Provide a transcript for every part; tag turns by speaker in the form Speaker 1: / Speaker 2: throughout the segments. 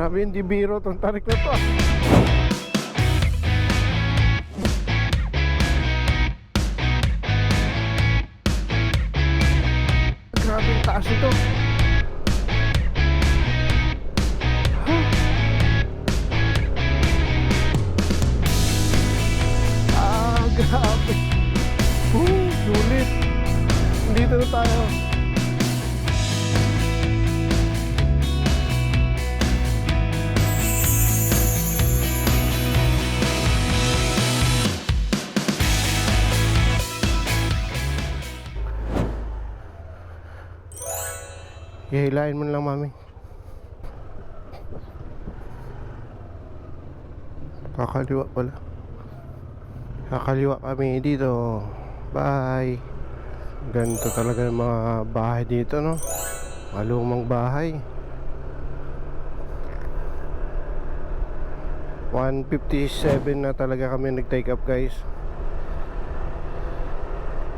Speaker 1: Grabe, hindi biro tong tarik na to ah. Grabe yung taas ito. Grabe. Sulit. Dito na tayo. Hihilain mo lang, mami. Kakaliwa pala. Kakaliwa kami dito. Bye. Ganito talaga yung mga bahay dito, no? Malumang bahay. 157 na talaga kami nag-take up, guys.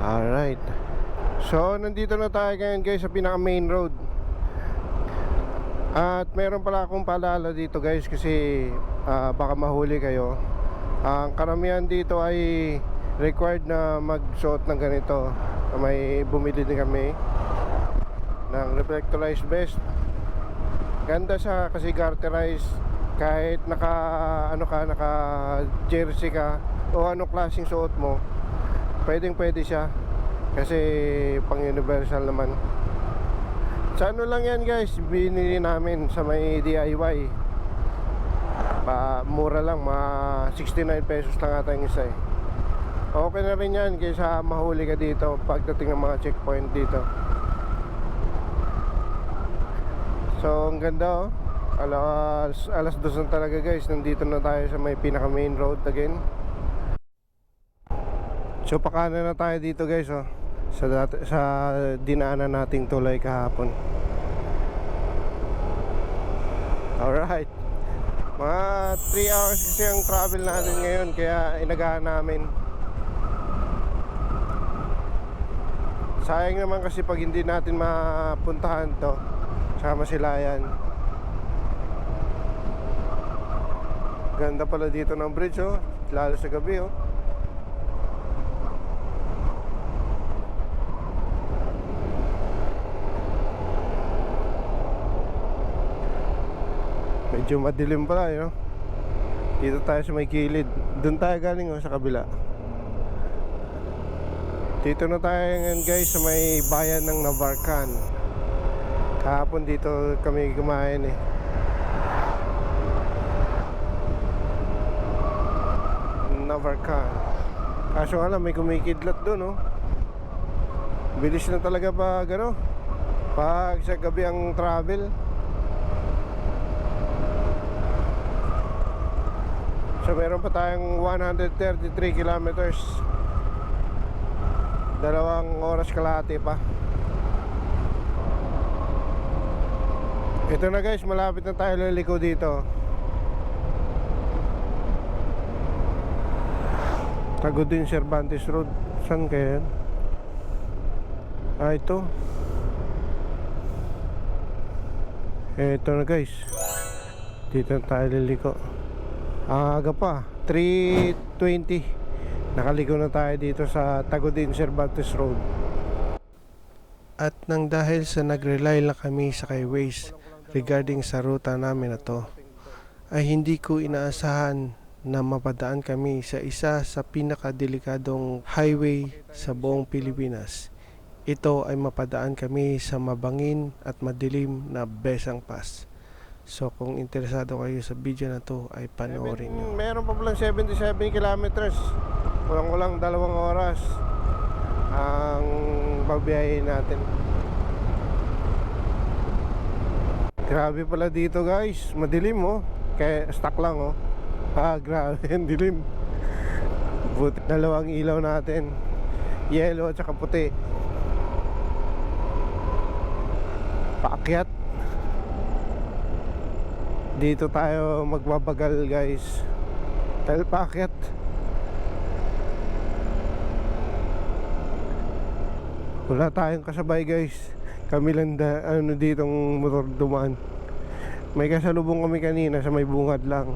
Speaker 1: Alright. So, nandito na tayo ngayon, guys, sa pinaka main road. At meron pala akong paalala dito, guys, kasi baka mahuli kayo. Ang karamihan dito ay required na magsuot ng ganito. May bumili din kami ng reflectorized vest. Ganda siya kasi garterized. Kahit naka jersey ka o anong klaseng suot mo, pwedeng pwede siya kasi pang universal naman. Sa ano lang yan, guys, binili namin sa may DIY. Mura lang, 69 pesos lang ata yung isa eh. Okay na rin yan kaysa mahuli ka dito pagdating ng mga checkpoint dito. So ang ganda, alas 2 na talaga, guys. Nandito na tayo sa may pinaka main road again. So pakanan na tayo dito, guys, oh. Sa dinaanan nating tulay kahapon. Alright. Mga 3 hours kasi ang travel natin ngayon, kaya inagahan namin. Sayang naman kasi pag hindi natin mapuntahan to sa Masilayan. Ganda pala dito ng bridge, oh. Lalo sa gabi, oh. Medyo madilim pala, no? Dito tayo sa may kilid. Doon tayo galing, oh, sa kabila. Dito na tayo ngayon, guys, sa may bayan ng Navarcan. Kahapon dito kami kumain eh. Navarcan. Kaso nga lang, may kumikidlat doon, oh. Bilis na talaga pag ano, pag sa gabi ang travel. So meron pa tayong 133 kilometers. 2 oras kalahati pa. Ito na, guys, malapit na tayo liliko dito. Tagudin Cervantes Road. Saan kaya yan? Ito. Ito na, guys. Dito na tayo liliko. Aga pa, 3:20. Nakaligo na tayo dito sa Tagudin Cervantes Road. At nang dahil sa nag-rely lang kami sa kay Waze regarding sa ruta namin na to, ay hindi ko inaasahan na mapadaan kami sa isa sa pinakadelikadong highway sa buong Pilipinas. Ito ay mapadaan kami sa mabangin at madilim na Besang Pass. So kung interesado kayo sa video na to ay panoorin nyo. Meron pa palang 77 kilometers. Kulang-kulang 2 oras ang babiyahin natin. Grabe pala dito, guys. Madilim, oh. Kaya stuck lang, oh. Grabe, ang dilim. Buti 2 ilaw natin, yellow at saka puti. Paakyat. Dito tayo magbabagal, guys, dahil paakyat. Wala tayong kasabay, guys. Kami lang ditong motor dumaan. May kasalubong kami kanina sa may bungad lang.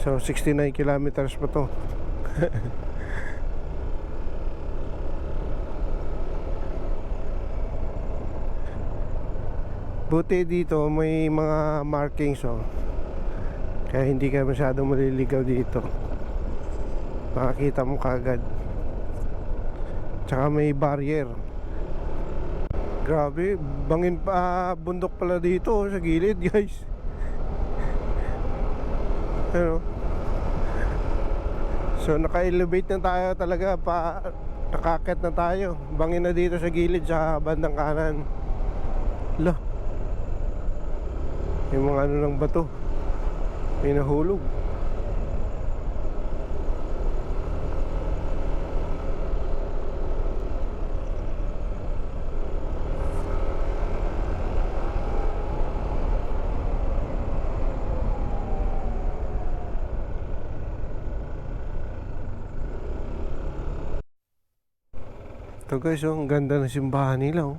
Speaker 1: So 69 kilometers pa to. Buti dito may mga markings oh. Kaya hindi ka masyadong maliligaw dito. Makakita mo kagad. Tsaka may barrier. Grabe, bangin pa, bundok pala dito sa gilid guys. Ano? So naka-elevate na tayo talaga pa, nakakit na tayo. Bangin na dito sa gilid sa bandang kanan. Lah, yung mga ano ng bato, may nahulog. Ito guys, oh, ang ganda ng simbahan nila oh.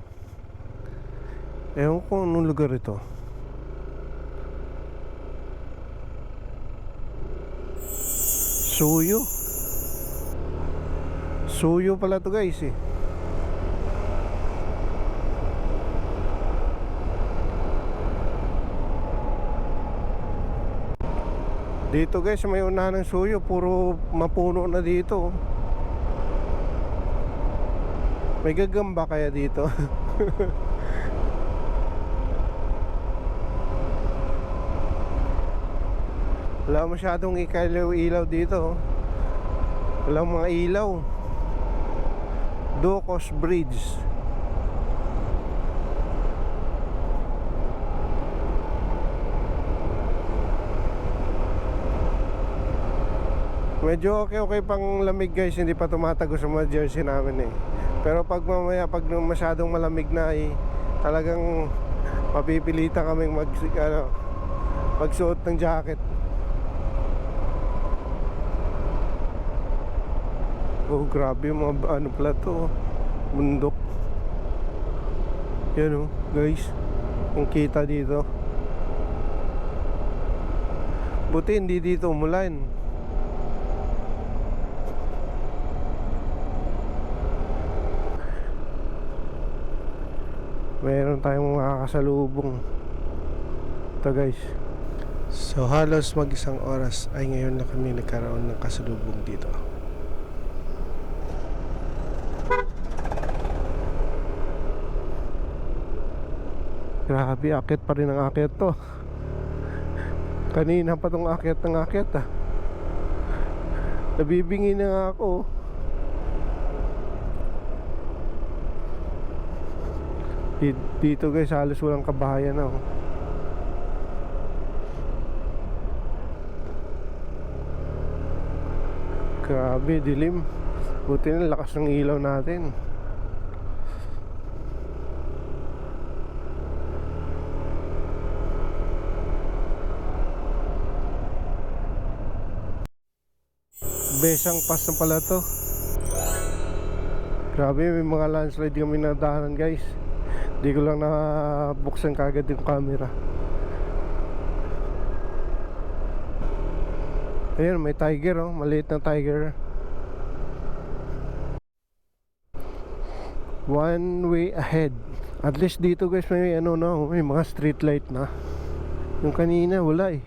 Speaker 1: Ewan ko anong lugar ito. Suyo. Suyo pala to guys eh. Dito guys, may unahan ng Suyo. Puro mapuno na dito. May gagamba kaya dito? Wala masyadong ikalaw-ilaw dito. Walang mga ilaw. Docos Bridge. Medyo okay pang lamig guys. Hindi pa tumatago sa mga jersey namin eh. Pero pag mamaya, pag masyadong malamig na eh, talagang mapipilitan kaming magsuot ng jacket. Oh grabe, mga ano pala to, bundok. Yan oh guys, ang kita dito. Buti hindi dito umulan. Meron tayong makakasalubong. Ito guys. So halos mag-isang oras ay ngayon na kami nagkaroon ng kasalubong dito. Grabe, akit pa rin ang akit to. Kanina pa tong akit ng akit ah. Nabibingi na nga ako. Dito guys, halos walang kabahayan na oh. Grabe, dilim. Buti na lakas ng ilaw natin. Besang Pass na pala to. Grabe, may mga landslide kami nadaanan guys. Di ko lang nabuksan kagad yung camera. Ayun, may tiger oh, maliit na tiger. One way ahead. At least dito guys may ano na, may mga street light na. Yung kanina wala eh.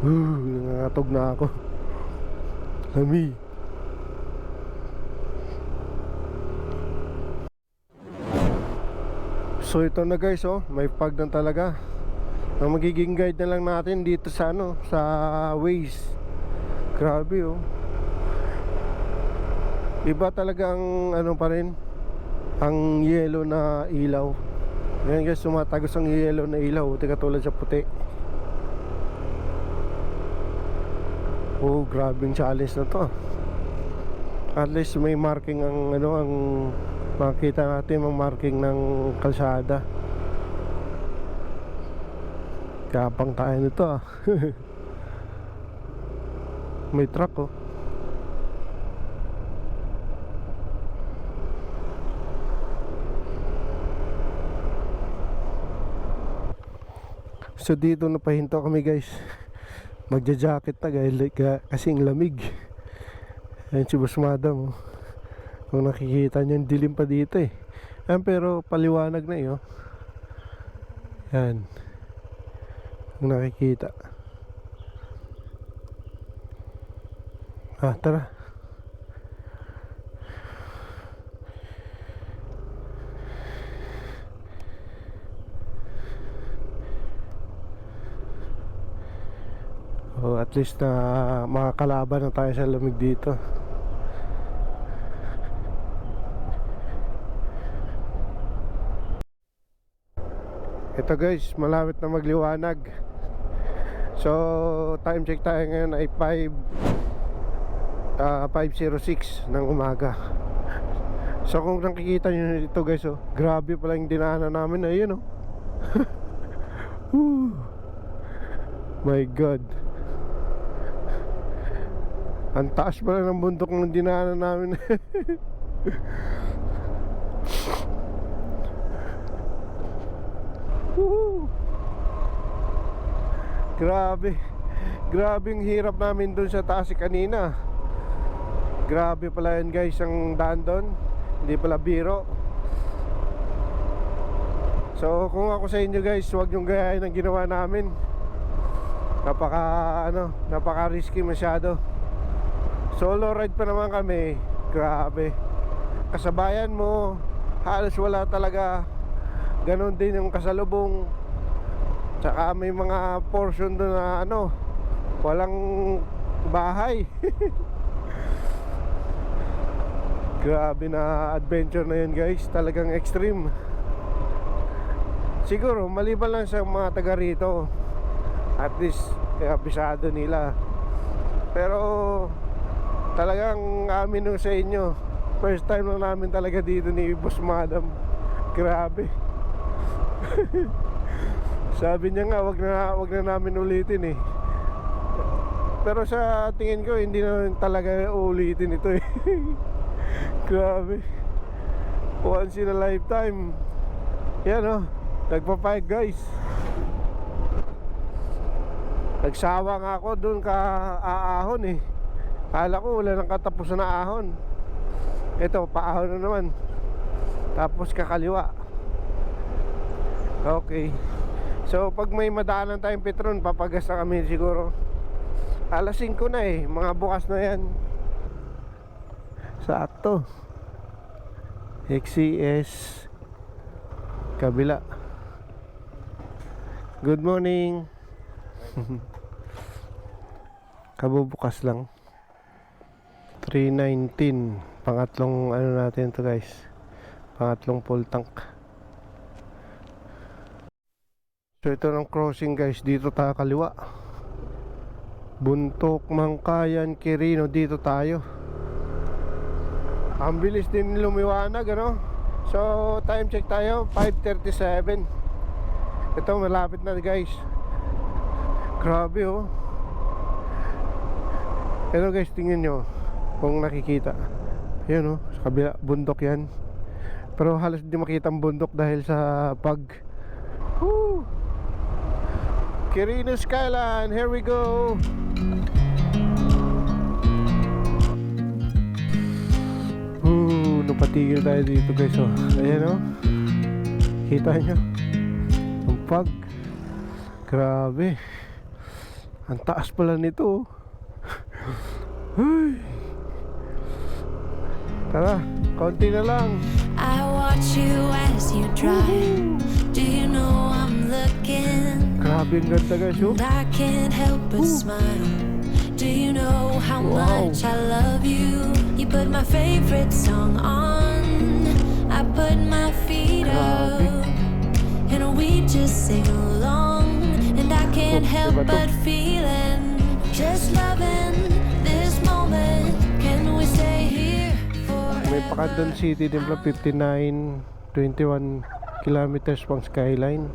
Speaker 1: Nangangatog na ako. Lami. So ito na guys oh, may pag na talaga. Ang magiging guide na lang natin dito sa ano, sa Waze. Grabe oh. Iba talagang ano pa rin ang yellow na ilaw. Ngayon guys, sumatagos ang yellow na ilaw, di katulad sa puti. Oh, grabing challenge na to. At least may marking ang ano, ang makita natin ang marking ng kalsada. Kapang tayo nito ah. May truck oh. So dito napahinto kami guys. Magja-jacket na kasing lamig. Ayun si Boss Madam, oh. Kung nakikita nyo, dilim pa dito eh. Ayan, pero paliwanag na yun. Yan. Kung nakikita. Tara. At least na makakalaban na tayo sa lamig dito. Ito guys, malapit na magliwanag. So time check tayo ngayon ay 5:06 ng umaga. So kung nakikita nyo ito guys, oh, grabe pala yung dinaanan namin. Ayun, oh. My God, ang taas pala ng bundok ng dinaanan namin. Grabe. Grabe yung hirap namin dun sa taas kanina. Grabe pala yun guys, ang daan dun. Hindi pala biro. So kung ako sa inyo guys, huwag yung gayahin ang ginawa namin. Napaka risky masyado. Solo ride pa naman kami. Grabe. Kasabayan mo, halos wala talaga. Ganon din yung kasalubong. Tsaka may mga portion doon na walang bahay. Grabe na adventure na yun guys. Talagang extreme. Siguro maliban lang sa mga taga rito, at least kaya bisado nila. Pero talagang amin nung sa inyo, first time lang namin talaga dito ni Boss Madam. Grabe. Sabi niya nga wag na namin ulitin eh. Pero sa tingin ko hindi na talaga ulitin ito eh. Grabe. Once in a lifetime. Yan, oh. Nagpapayag guys. Nagsawa nga ako dun ka aahon eh. Kala ko wala nang katapusan na ahon. Ito, paahon na naman. Tapos kakaliwa. Okay. So pag may madaanan tayong Petron, papagas na kami siguro. Alas 5 na eh. Mga bukas na yan. Sakto. XCS kabila. Good morning. Kabubukas lang. 319. Pangatlong natin to guys. Pangatlong full tank. So ito ng crossing guys. Dito tayo kaliwa. Buntok, Mangkayan, Quirino. Dito tayo. Ang bilis din lumiwanag, ano? So time check tayo, 5:37. Ito malapit na guys. Grabe oh. Ito guys, tingnan nyo kung nakikita. Ayan oh, sa kabila, bundok yan. Pero halos hindi makita ang bundok dahil sa Quirino Skyline, here we go. Napatigil tayo dito guys, oh. Ayan oh. Kita nyo ang pag. Grabe. Ang taas pala nito. Tara, konti na lang.
Speaker 2: I watch you as you drive. Do you know I'm looking?
Speaker 1: Grabe ang ganda guys, oh.
Speaker 2: And I can't help but smile. Do you know how much I love you? You put my favorite song on. I put my feet up, and we just sing along. And I can't help but feeling, just loving this moment. Can we stay here forever?
Speaker 1: May Pakandon City din pala, 59-21 kilometers pang Skyline.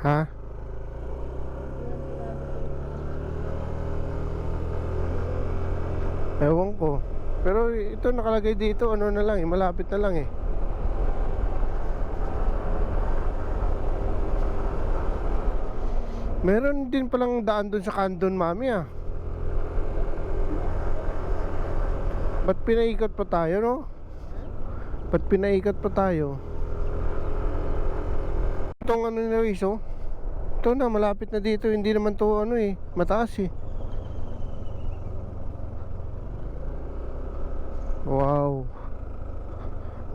Speaker 1: Ha? Ewan ko. Pero ito nakalagay dito, ano na lang eh, malapit na lang eh. Meron din palang daan dun sa Candon, mami ah. Ba't pinaikot pa tayo, no? Ba't pinaikot pa tayo? Itong ano na Luis, oh. Ito na, malapit na dito. Hindi naman to ano eh, mataas eh. Wow.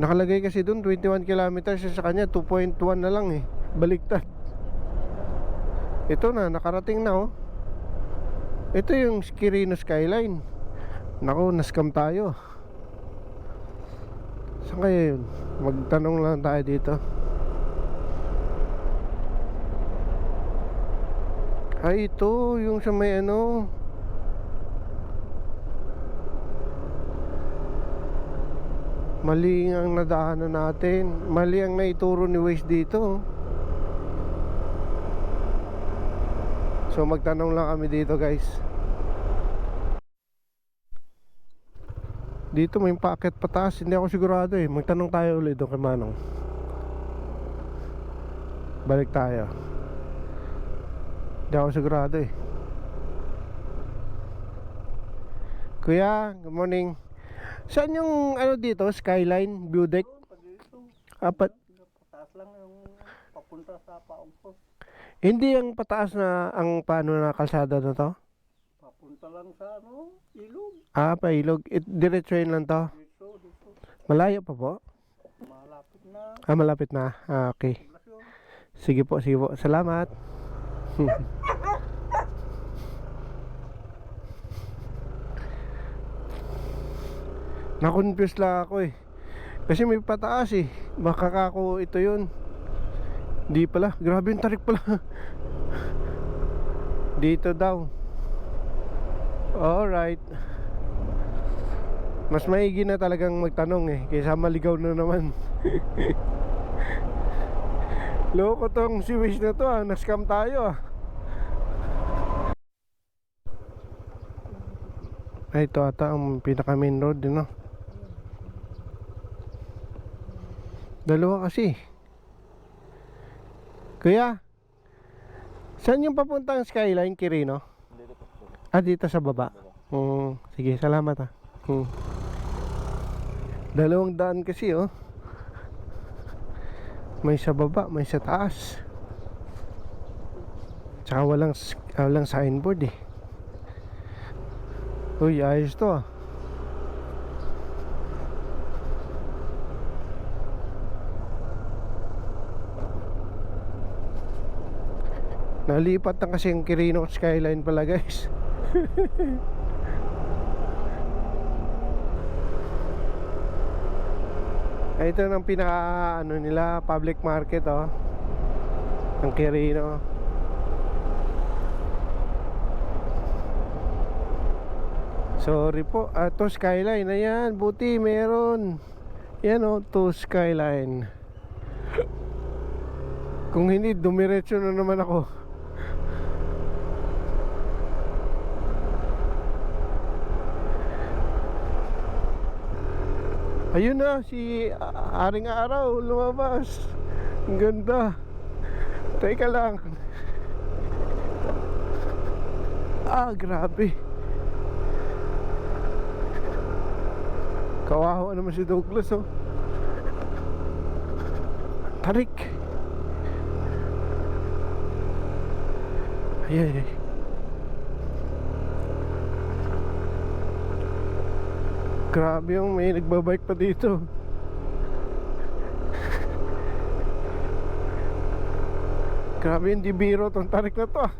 Speaker 1: Nakalagay kasi dun 21 kilometers, sa kanya 2.1 na lang eh. Baliktad. Ito na, nakarating na oh. Ito yung Quirino Skyline. Naku, naskam tayo. Saan kaya yun? Magtanong lang tayo dito. Ay, ito yung sa may ano, mali ang nadaanan natin. Mali ang naituro ni Waze dito. So magtanong lang kami dito guys. Dito may packet pataas. Hindi ako sigurado eh. Magtanong tayo ulit doon kay Manong. Balik tayo. Hindi ako sigurado eh. Kuya, good morning. Saan yung ano dito? Skyline view deck? Apat.
Speaker 3: Pataas lang yung papunta sa Paungpos.
Speaker 1: Hindi yung pataas na ang paano na kalsada na to?
Speaker 3: Papunta lang sa ano, ilog.
Speaker 1: Ah, pailog. Diretsuin lang to.
Speaker 3: Dito.
Speaker 1: Malayo pa po?
Speaker 3: Malapit na.
Speaker 1: Ah, malapit na. Ah, okay.
Speaker 3: Poblasyon.
Speaker 1: Sige po, sige po. Salamat. Na-confuse lang ako eh. Kasi may pataas eh. Baka kako ito yun. Di pala. Grabe yung tarik pala. Dito daw. Alright. Mas maigi na talagang magtanong eh, kaysa maligaw na naman. Loko tong si Wish na to ah. Nascam tayo ah. Ay, ito ata ang pinaka main road din no. Dalawa kasi. Kuya, saan yung papuntang Skyline, Quirino? Ah, dito sa baba. Sige, salamat ah. Dalawang daan kasi oh. May sa baba, may sa taas. Tsaka walang signboard eh. Uy, ayos to ah. Nalipat na kasi ang Quirino Skyline pala guys. Ito ang pinaka ano nila, public market oh. Ang Quirino. Sorry po, to Skyline. Ayan, buti meron. Yan oh, to Skyline. Kung hindi, dumiretso na naman ako. Ayun na, si Aring Araw lumabas. Ang ganda. Teka lang. Ah, grabe. Kawawa naman si Douglas oh. Tarik. Ay. Grabe yung may nagbabike pa dito. Grabe yung di biro tong tarik na to ah.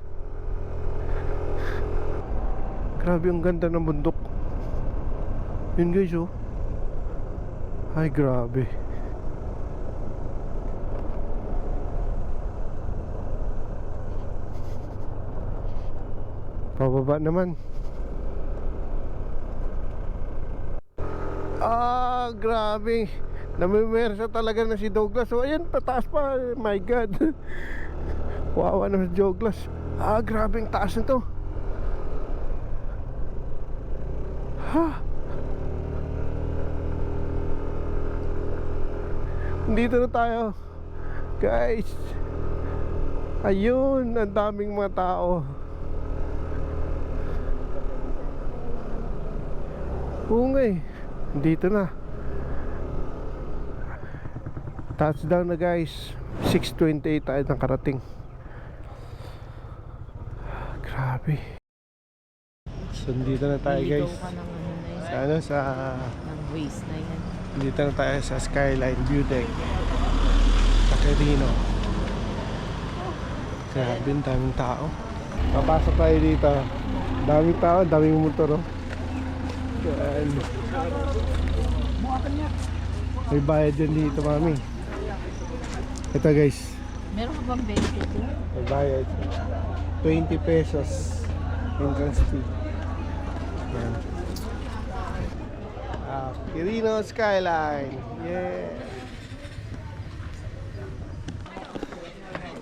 Speaker 1: Grabe yung ganda ng bundok. Yun guys oh. Ay grabe. Pababa naman. Ah, grabe. Namimersa talaga na si Douglas. So, ayan, pataas pa. My God. Wawa naman si Douglas. Ah, grabe ang taas nito. Ha? Dito na tayo. Guys. Ayun, ang daming mga tao. Oo nga eh. Dito na. Touchdown na guys. 6:28 tayo nakarating. Grabe. So dito na tayo guys. Sa ano, sa
Speaker 4: waste na yan.
Speaker 1: dito na tayo sa Skyline View Deck. Taquerino. Grabe, ang daming tao. Papasok tayo dito. Daming tao, daming motor oh. Yan. May bayad din dito, mami. Ito guys,
Speaker 4: Meron ka bang 22?
Speaker 1: may bayad. 20 pesos entrance fee. Yan. Quirino Skyline. Yeah.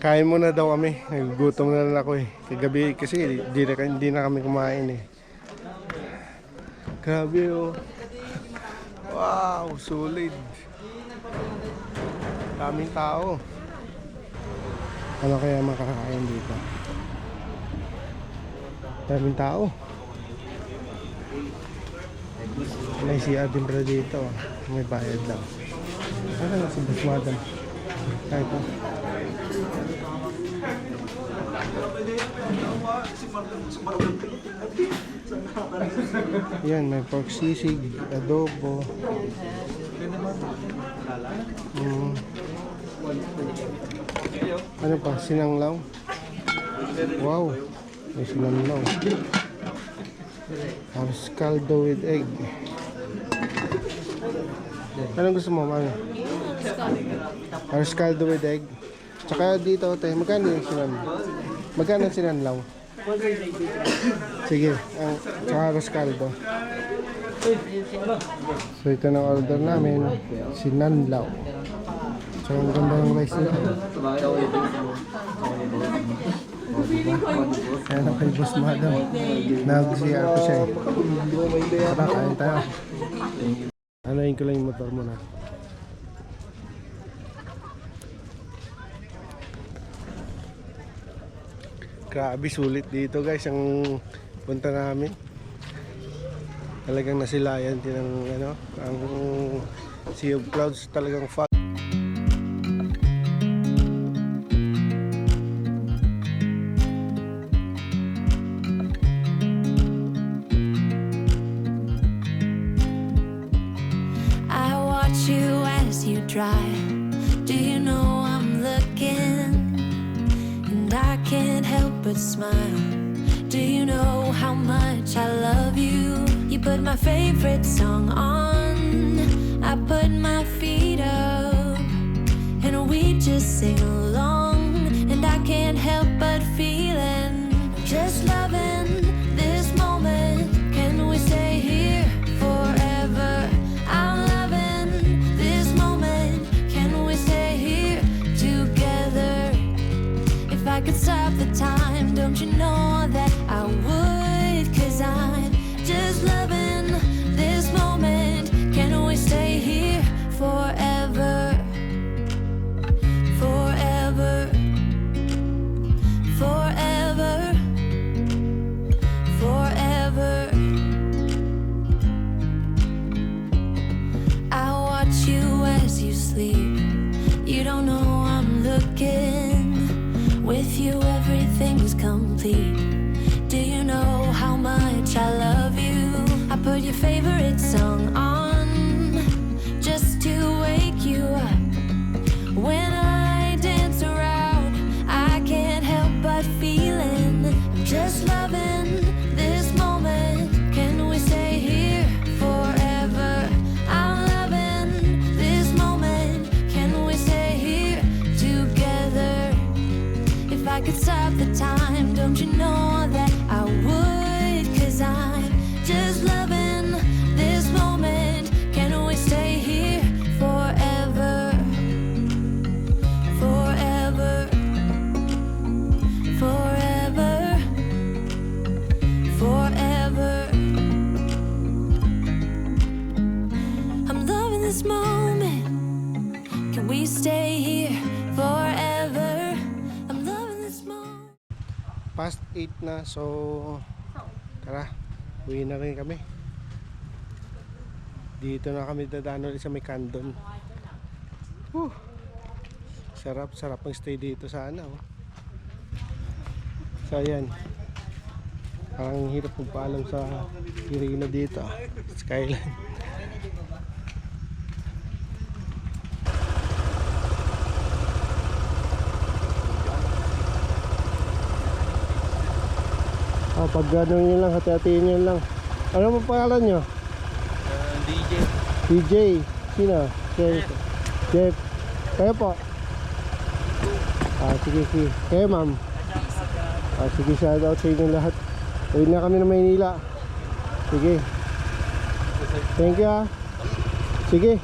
Speaker 1: Kain muna daw kami. Nagugutom na lang ako eh. Kagabi kasi hindi na kami kumain eh. Grabe oh. Wow, solid. Daming tao. Ano kaya makakain dito? Daming tao. May CR din pala dito. May bayad lang. Ano na si Boss Madam? Kahit po. Yan, may pork sisig, adobo. Ano pa? Sinanglaw? Wow, may sinanglaw. Tapos caldo with egg. Anong gusto mo, mami? Tapos caldo with egg. Tsaka dito, te, magkano yung sinanglaw? Magkano yung sinanglaw? Sige, ang tsaka arroz caldo. So ito na order namin, sinanlaw. So ang ganda ng rice nito. Kaya na kay Boss Madam. Nag-CR ko siya eh. Tara, kain tayo. Anayin ko lang yung motor muna. Grabe, sulit dito guys ang punta namin. Talagang nasilayan din ang ano, ang Sea of Clouds, talagang fog.
Speaker 2: I watch you as you drive. Do you know I'm looking? And I can't help but smile. Do you know how much I love you? You put my favorite song on. I put my feet up, and we just sing along. And I can't help but feeling, just loving this moment. Can we stay here forever? I'm loving this moment. Can we stay here together? If I could stop the time, don't you know that I would? 'Cause I'm just loving this moment. Can we stay here forever? Forever.
Speaker 1: 8 na. So tara, uwi na rin kami. Dito na kami dadaan ulit sa may Candon. Sarap ang stay dito sana, oh. So ayan, parang hirap magpaalam sa Irina dito, Skyline. Pag gano'n nyo lang, hati-hatiin nyo lang. Ano po pangalan nyo?
Speaker 3: DJ.
Speaker 1: DJ. Sino? Jeff. Kayo po? Sige. Kayo ma'am? Sige, shout out sa inyo lahat. Uwi na kami ng Maynila. Sige. Thank you, ha. Sige.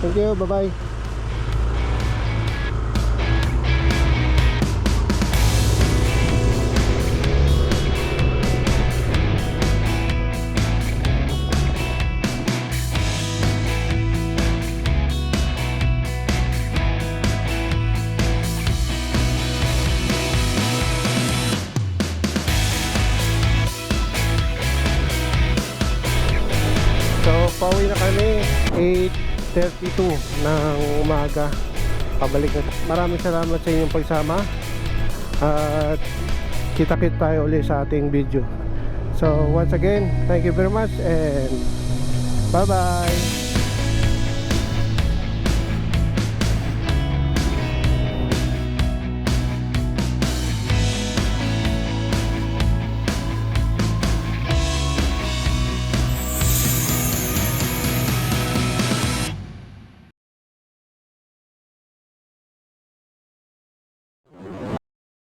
Speaker 1: Thank you, bye-bye. Pauwi na kami 8:32 ng umaga. Pabalik na. Maraming salamat sa inyong pagsama. At kita-kit tayo ulit sa ating video. So once again, thank you very much and bye bye.